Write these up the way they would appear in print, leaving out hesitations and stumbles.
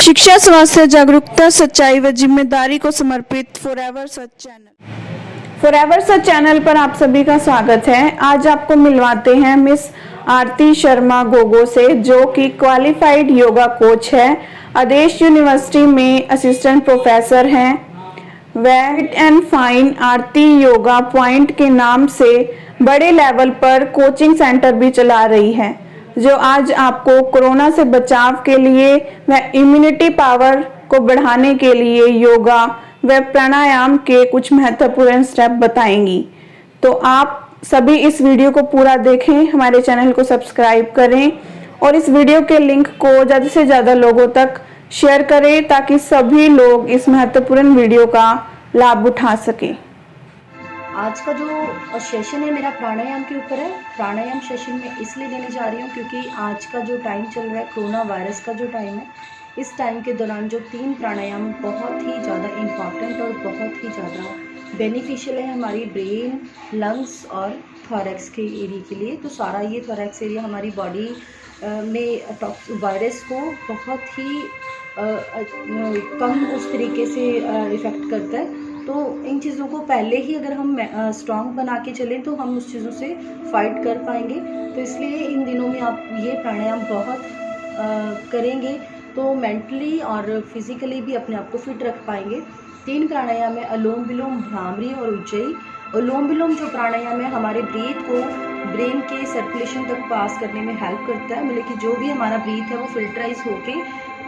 शिक्षा, स्वास्थ्य, जागरूकता, सच्चाई व जिम्मेदारी को समर्पित फॉरएवर सच चैनल पर आप सभी का स्वागत है। आज आपको मिलवाते हैं मिस आरती शर्मा गोगो से, जो कि क्वालिफाइड योगा कोच है, आदेश यूनिवर्सिटी में असिस्टेंट प्रोफेसर हैं। Weight and fine Aarti yoga point के नाम से बड़े लेवल पर कोचिंग सेंटर भी चला रही है, जो आज आपको कोरोना से बचाव के लिए व इम्यूनिटी पावर को बढ़ाने के लिए योगा व प्राणायाम के कुछ महत्वपूर्ण स्टेप बताएंगी। तो आप सभी इस वीडियो को पूरा देखें, हमारे चैनल को सब्सक्राइब करें और इस वीडियो के लिंक को ज़्यादा से ज़्यादा लोगों तक शेयर करें, ताकि सभी लोग इस महत्वपूर्ण वीडियो का लाभ उठा सकें। आज का जो सेशन है मेरा प्राणायाम के ऊपर है। प्राणायाम सेशन में इसलिए देने जा रही हूँ क्योंकि आज का जो टाइम चल रहा है, कोरोना वायरस का जो टाइम है, इस टाइम के दौरान जो 3 प्राणायाम बहुत ही ज़्यादा इम्पॉर्टेंट और बहुत ही ज़्यादा बेनिफिशियल है हमारी ब्रेन, लंग्स और थॉरैक्स के एरिया के लिए। तो सारा ये थॉरैक्स एरिया हमारी बॉडी में वायरस को बहुत ही कम उस तरीके से इफ़ेक्ट करता है। तो इन चीज़ों को पहले ही अगर हम स्ट्रॉन्ग बना के चलें तो हम उस चीज़ों से फाइट कर पाएंगे। तो इसलिए इन दिनों में आप ये प्राणायाम बहुत करेंगे तो मेंटली और फिज़िकली भी अपने आप को फिट रख पाएंगे। 3 प्राणायाम है, अनुलोम विलोम, भ्रामरी और उज्जयी। अनुलोम विलोम जो प्राणायाम है हमारे ब्रीथ को ब्रेन के सर्कुलेशन तक पास करने में हेल्प करता है, मतलब कि जो भी हमारा ब्रीथ है वो फिल्टराइज होके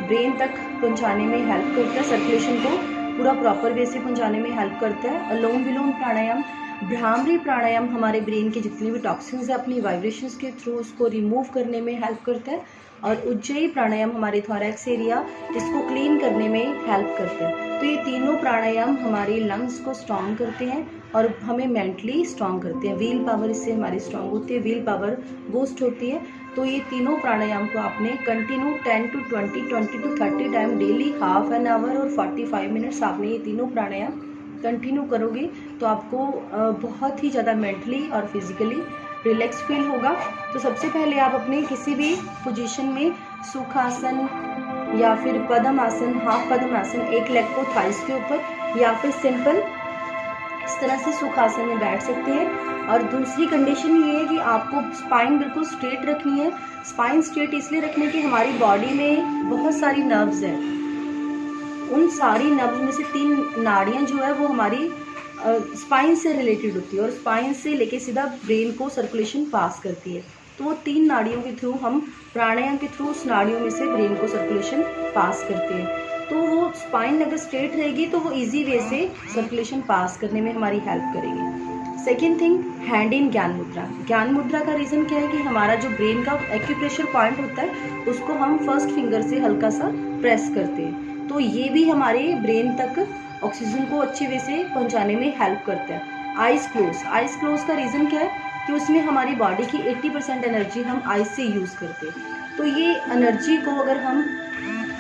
ब्रेन तक पहुँचाने में हेल्प करता है, सर्कुलेशन को पूरा प्रॉपर वे से पहुंचाने में हेल्प करता है। अनुलोम विलोम प्राणायाम। भ्रामरी प्राणायाम हमारे ब्रेन के जितने भी टॉक्सिन्स है अपनी वाइब्रेशंस के थ्रू उसको रिमूव करने में हेल्प करता है। और उज्जयी प्राणायाम हमारे थॉरैक्स एरिया इसको क्लीन करने में हेल्प करता है। तो ये तीनों प्राणायाम हमारे लंग्स को स्ट्रॉन्ग करते हैं और हमें मेंटली स्ट्रॉन्ग करते हैं। व्हील पावर इससे हमारी स्ट्रॉन्ग होती है, व्हील पावर बूस्ट होती है। तो ये तीनों प्राणायाम को आपने continue 10 to 20 to 30 time daily, half an hour और 45 मिनट्स आपने ये तीनों प्राणायाम कंटिन्यू करोगे तो आपको बहुत ही ज़्यादा मेंटली और फिजिकली रिलैक्स फील होगा। तो सबसे पहले आप अपने किसी भी पोजीशन में सुखासन या फिर पद्मासन, हाफ पद्मासन, एक लेग को थाइस के ऊपर या फिर सिंपल इस तरह से सुखासन में बैठ सकते हैं। और दूसरी कंडीशन ये है कि आपको स्पाइन बिल्कुल स्ट्रेट रखनी है। स्पाइन स्ट्रेट इसलिए रखने की हमारी बॉडी में बहुत सारी नर्व्स हैं, उन सारी नर्व्स में से 3 नाड़ियाँ जो है वो हमारी स्पाइन से रिलेटेड होती है और स्पाइन से लेके सीधा ब्रेन को सर्कुलेशन पास करती है। तो वो 3 नाड़ियों के थ्रू हम प्राणायाम के थ्रू उस नाड़ियों में से ब्रेन को सर्कुलेशन पास करते हैं। तो वो स्पाइन अगर स्ट्रेट रहेगी तो वो इजी वे से सर्कुलेशन पास करने में हमारी हेल्प करेगी। Second thing, hand in gyan मुद्रा। ज्ञान मुद्रा का रीज़न क्या है कि हमारा जो ब्रेन का एक्यूप्रेशर पॉइंट होता है उसको हम फर्स्ट फिंगर से हल्का सा प्रेस करते हैं। तो ये भी हमारे ब्रेन तक ऑक्सीजन को अच्छे वे से पहुंचाने में हेल्प करता है। Eyes close. आइज़ क्लोज का रीज़न क्या है कि उसमें हमारी बॉडी की 80% एनर्जी हम आइज़ से यूज़ करते हैं। तो ये एनर्जी को अगर हम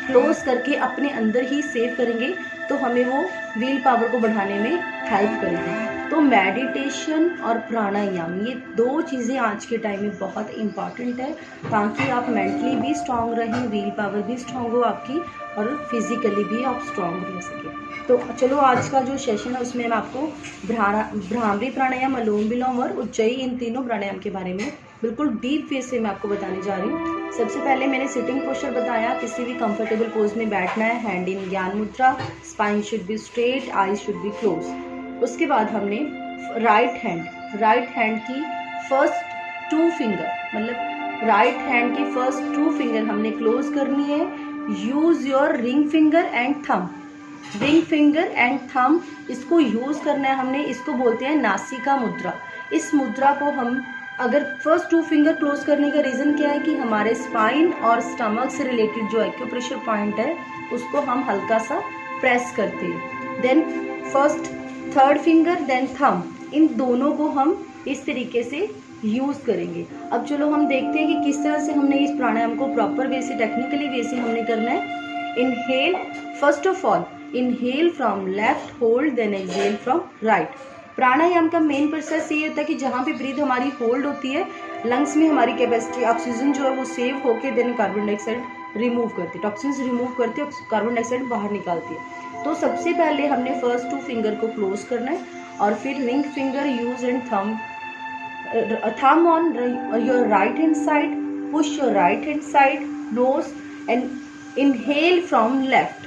क्लोज करके अपने अंदर ही सेव करेंगे तो हमें वो व्हील पावर को बढ़ाने में हेल्प करेगी। तो मेडिटेशन और प्राणायाम, ये 2 चीज़ें आज के टाइम में बहुत इम्पॉर्टेंट है, ताकि आप मेंटली भी स्ट्रांग रहें, व्हील पावर भी स्ट्रांग हो आपकी और फिजिकली भी आप स्ट्रांग रह सकें। तो चलो आज का जो सेशन है उसमें मैं आपको भ्रामरी प्राणायाम, अनुलोम विलोम और उज्जयी, इन तीनों प्राणायाम के बारे में बिल्कुल डीप वे से मैं आपको बताने जा रही हूँ। सबसे पहले मैंने सिटिंग पोस्चर बताया, किसी भी कंफर्टेबल पोज में बैठना है, हैंड इन ज्ञान मुद्रा, spine should be straight, eyes should be close. उसके बाद हमने राइट हैंड की फर्स्ट 2 फिंगर, मतलब राइट हैंड की फर्स्ट 2 फिंगर हमने क्लोज करनी है। Use your ring finger and thumb. Ring finger and thumb इसको यूज करना है हमने, इसको बोलते हैं नासिका मुद्रा। इस मुद्रा को हम अगर फर्स्ट 2 फिंगर क्लोज करने का रीज़न क्या है कि हमारे स्पाइन और स्टमक से रिलेटेड जो एक्यूप्रेशर पॉइंट है उसको हम हल्का सा प्रेस करते हैं। Then first 3rd finger then thumb, इन दोनों को हम इस तरीके से यूज़ करेंगे। अब चलो हम देखते हैं कि किस तरह से हमने इस प्राणायाम को प्रॉपर वे से, टेक्निकली वे से हमने करना है। Inhale, first of all inhale from left, hold, then exhale from right. Pranayama का मेन प्रोसेस ये होता है कि जहाँ पे ब्रीथ हमारी होल्ड होती है, लंग्स में हमारी कैपेसिटी ऑक्सीजन जो है वो सेव होके देन कार्बन डाइऑक्साइड रिमूव करती है, टॉक्सिन्स रिमूव करती है, कार्बन डाइऑक्साइड बाहर निकालती है। तो सबसे पहले हमने फर्स्ट 2 फिंगर को क्लोज करना है और फिर ring finger use and thumb on your right hand side, push your right hand side nose and inhale from left,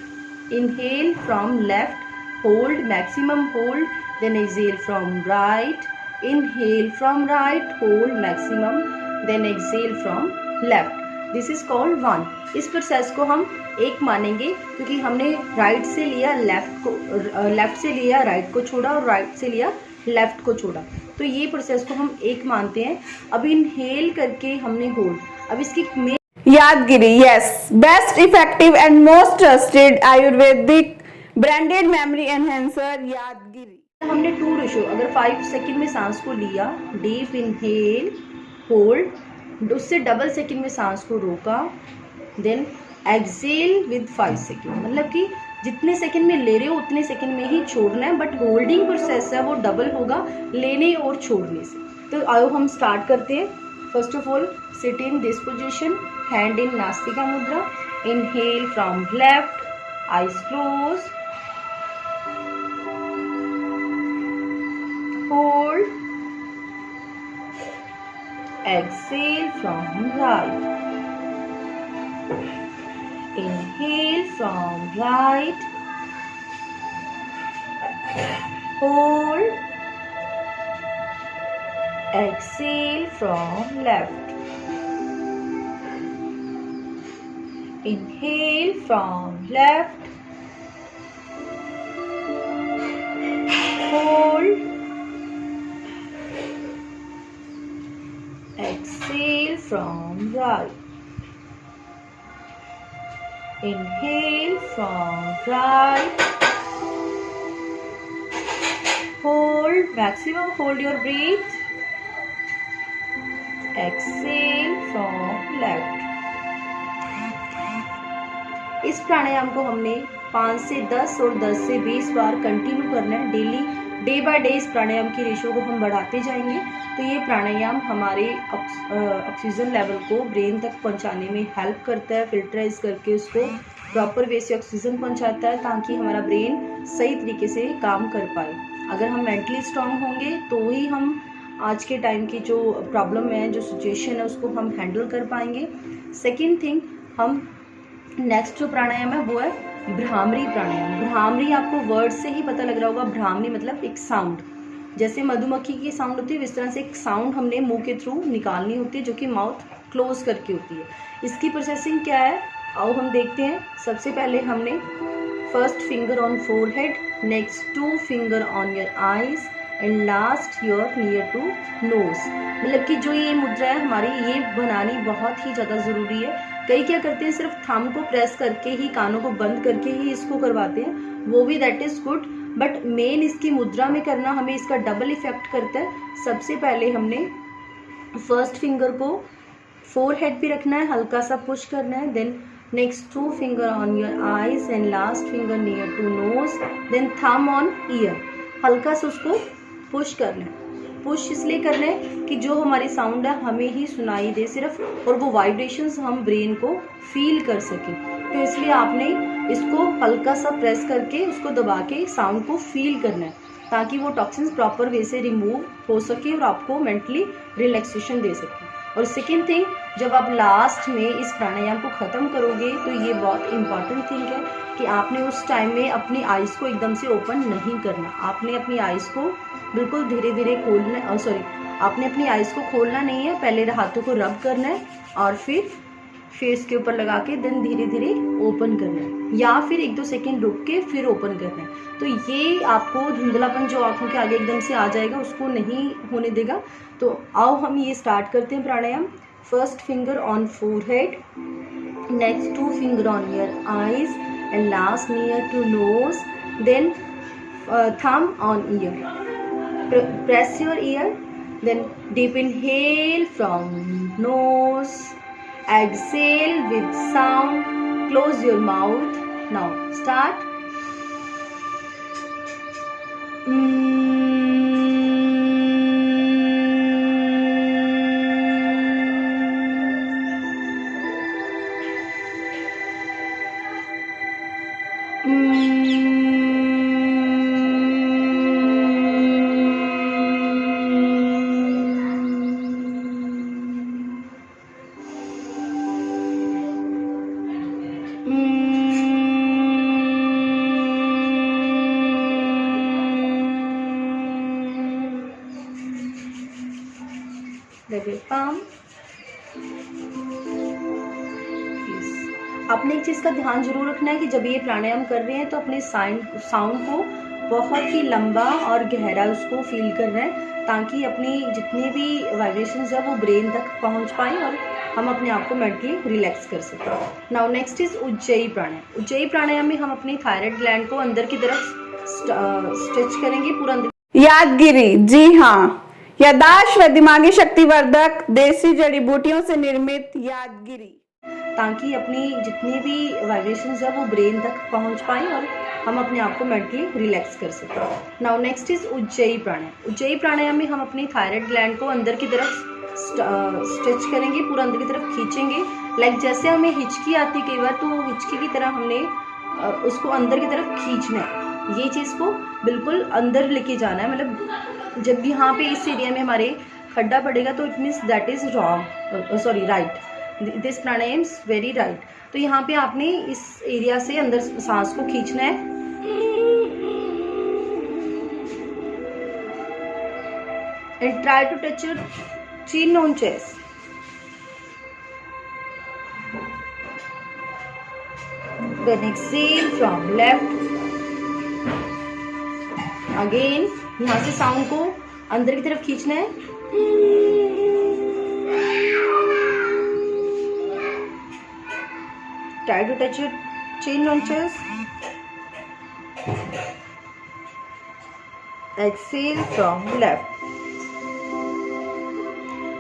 hold, maximum hold, then exhale from right, inhale from right, hold maximum, then exhale from left. This is called 1। इस process को हम एक मानेंगे क्योंकि हमने right से लिया left से लिया राइट को छोड़ा और राइट से लिया लेफ्ट को छोड़ा, तो ये प्रोसेस को हम एक मानते हैं। अब इनहेल करके हमने होल्ड, अब इसकी Yaadgiri, yes, best effective and most trusted ayurvedic branded memory enhancer Yaadgiri. हमने 2 रेशो, अगर 5 सेकंड में सांस को लिया, डीप इनहेल होल्ड, उससे डबल सेकंड में सांस को रोका, देन एक्सेल विद 5 सेकंड, मतलब कि जितने सेकंड में ले रहे हो उतने सेकंड में ही छोड़ना है, बट होल्डिंग प्रोसेस है वो डबल होगा लेने और छोड़ने से। तो आओ हम स्टार्ट करते हैं। First of all sit in this position, hand in नासिका मुद्रा, inhale from left, eyes close, hold, exhale from right, inhale from right, hold, exhale from left, inhale from left, hold, exhale from right, inhale from right, hold, maximum hold your breath, exhale from left। इस प्राणायाम को हमने 5 से 10 और 10 से 20 बार continue करना है daily. Day by day इस प्राणायाम की रेशो को हम बढ़ाते जाएंगे। तो ये प्राणायाम हमारे ऑक्सीजन लेवल को ब्रेन तक पहुंचाने में हेल्प करता है, फिल्टराइज करके उसको प्रॉपर वे से ऑक्सीजन पहुंचाता है ताकि हमारा ब्रेन सही तरीके से काम कर पाए। अगर हम मेंटली स्ट्रांग होंगे तो ही हम आज के टाइम की जो प्रॉब्लम है, जो सिचुएशन है, उसको हम हैंडल कर पाएंगे। सेकेंड थिंग, हम नेक्स्ट जो प्राणायाम है वो है भ्रामरी प्राणायाम। भ्रामरी आपको वर्ड से ही पता लग रहा होगा, भ्रामरी मतलब एक साउंड, जैसे मधुमक्खी की साउंड होती है इस तरह से एक साउंड हमने मुंह के थ्रू निकालनी होती है जो कि माउथ क्लोज करके होती है। इसकी प्रोसेसिंग क्या है आओ हम देखते हैं। सबसे पहले हमने first finger on forehead, next 2 finger on your eyes and last your near to nose. मतलब कि जो ये मुद्रा है हमारी, ये बनानी बहुत ही ज़्यादा ज़रूरी है। कई क्या करते हैं सिर्फ थंब को प्रेस करके ही, कानों को बंद करके ही इसको करवाते हैं, वो भी that is good, but main इसकी मुद्रा में करना हमें इसका डबल इफेक्ट करता है। सबसे पहले हमने फर्स्ट फिंगर को फोरहेड पे रखना है, हल्का सा पुश करना है, then next 2 finger on your eyes and last finger near to nose, then thumb on ear, हल्का सा उसको पुश करना है। पुश इसलिए करना है कि जो हमारी साउंड है हमें ही सुनाई दे सिर्फ, और वो वाइब्रेशंस हम ब्रेन को फील कर सकें। तो इसलिए आपने इसको हल्का सा प्रेस करके उसको दबा के साउंड को फील करना है ताकि वो टॉक्सिन्स प्रॉपर वे से रिमूव हो सके और आपको मेंटली रिलैक्सेशन दे सके। और सेकेंड थिंग, जब आप लास्ट में इस प्राणायाम को ख़त्म करोगे तो ये बहुत इंपॉर्टेंट थिंग है कि आपने उस टाइम में अपनी आइज़ को एकदम से ओपन नहीं करना। आपने अपनी आइज़ को बिल्कुल धीरे धीरे खोलना, आपने अपनी आइज़ को खोलना नहीं है, पहले हाथों को रब करना है और फिर फेस के ऊपर लगा के देन धीरे धीरे ओपन करना है, या फिर 1-2 सेकेंड रुक के फिर ओपन करना है। तो ये आपको धुंधलापन जो आंखों के आगे एकदम से आ जाएगा उसको नहीं होने देगा। तो आओ हम ये स्टार्ट करते हैं pranayama. First finger on forehead, next 2 finger on your eyes and last near to nose, then thumb on ear, press your ear, then deep inhale from nose, exhale with sound, close your mouth. Now start. Head with palm. आपने एक चीज़ का ध्यान जरूर रखना है कि जब ये प्राणायाम कर रहे हैं तो अपने साउंड को बहुत ही लंबा और गहरा उसको फील कर रहे हैं, ताकि अपनी जितनी भी वाइब्रेशंस है वो ब्रेन तक पहुंच पाए और हम अपने आप को मेंटली रिलैक्स कर सकें। नाउ नेक्स्ट इज उज्जयी प्राणायाम। उज्जयी प्राणायाम में हम अपनी थायराइड ग्लैंड को अंदर की तरफ स्ट्रेच करेंगे, पूरा अंदर। यादगिरी, जी हाँ, याददाश्त व दिमागी शक्तिवर्धक देसी जड़ी बूटियों से निर्मित यादगिरी, ताकि अपनी जितनी भी वाइब्रेशंस है वो ब्रेन तक पहुंच पाए और हम अपने आप को मेंटली रिलैक्स कर सकें। नाउ नेक्स्ट इज उज्जयी प्राणायाम। उज्जयी प्राणायाम में हम अपनी थायराइड ग्लैंड को अंदर की तरफ स्ट्रेच करेंगे, पूरा अंदर की तरफ खींचेंगे। लाइक जैसे हमें हिचकी आती कई बार, तो हिचकी की तरह हमने उसको अंदर की तरफ खींचना है। ये चीज़ को बिल्कुल अंदर लेके जाना है, मतलब जब यहाँ पे इस एरिया में हमारे खड्डा पड़ेगा तो it means that is wrong, sorry right, this pranayama is very right. तो यहाँ पे आपने इस एरिया से अंदर सांस को खींचना है। And try to touch your chin on chest. Then exhale from left. Again यहाँ से साउंड को अंदर की तरफ खींचना है। Try to touch your chin on chest. Exhale from left.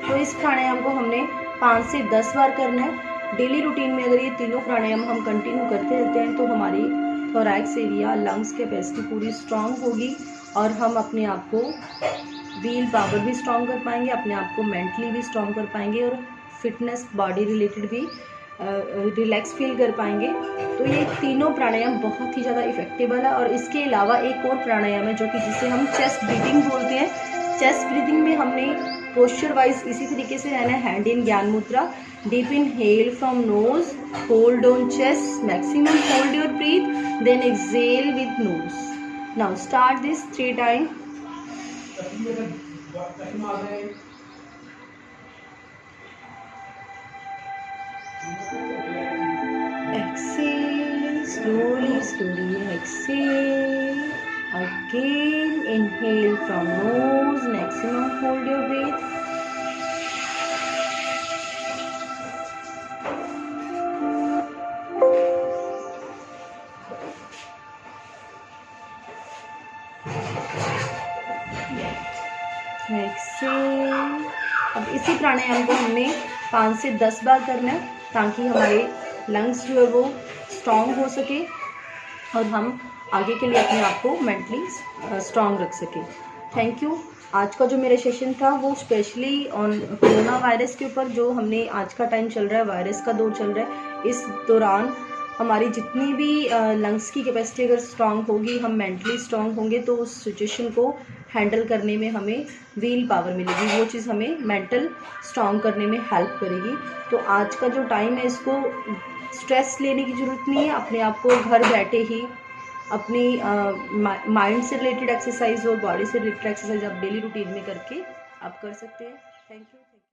तो इस प्राणायाम को हमने 5 से 10 बार करना है। डेली रूटीन में अगर ये तीनों प्राणायाम हम कंटिन्यू करते रहते हैं तो हमारी थोरैक्स एरिया, लंग्स कैपेसिटी पूरी स्ट्रांग होगी और हम अपने आप को व्हील पावर भी स्ट्रांग कर पाएंगे, अपने आप को मेंटली भी स्ट्रांग कर पाएंगे और फिटनेस, बॉडी रिलेटेड भी रिलैक्स फील कर पाएंगे। तो ये तीनों प्राणायाम बहुत ही ज़्यादा इफेक्टिबल है। और इसके अलावा एक और प्राणायाम है जो कि जिसे हम चेस्ट ब्रीथिंग बोलते हैं। चेस्ट ब्रीथिंग में हमने पोस्चर वाइज इसी तरीके से रहना है। Hand in gyan mudra, deep inhale from nose, hold on chest, maximum hold your breath, then exhale with nose. Now start this 3 time. Exhale, slowly, slowly exhale. Again, inhale from nose, maximum hold your breath. Exhale. अब इसी प्राणायाम को हमने 5 से 10 बार करना है ताकि हमारे lungs जो है वो स्ट्रॉन्ग हो सके और हम आगे के लिए अपने आप को मेंटली स्ट्रॉन्ग रख सके। Thank you. आज का जो मेरा सेशन था वो स्पेशली ऑन कोरोना वायरस के ऊपर, जो हमने आज का टाइम चल रहा है, वायरस का दौर चल रहा है, इस दौरान हमारी जितनी भी लंग्स की कैपेसिटी अगर स्ट्रांग होगी, हम मेंटली स्ट्रांग होंगे तो उस सिचुएशन को हैंडल करने में हमें व्हील पावर मिलेगी। वो चीज़ हमें मेंटल स्ट्रांग करने में हेल्प करेगी। तो आज का जो टाइम है इसको स्ट्रेस लेने की ज़रूरत नहीं है। अपने आप को घर बैठे ही अपनी माइंड से रिलेटेड एक्सरसाइज और बॉडी से रिलेटेड एक्सरसाइज आप डेली रूटीन में करके आप कर सकते हैं। Thank you.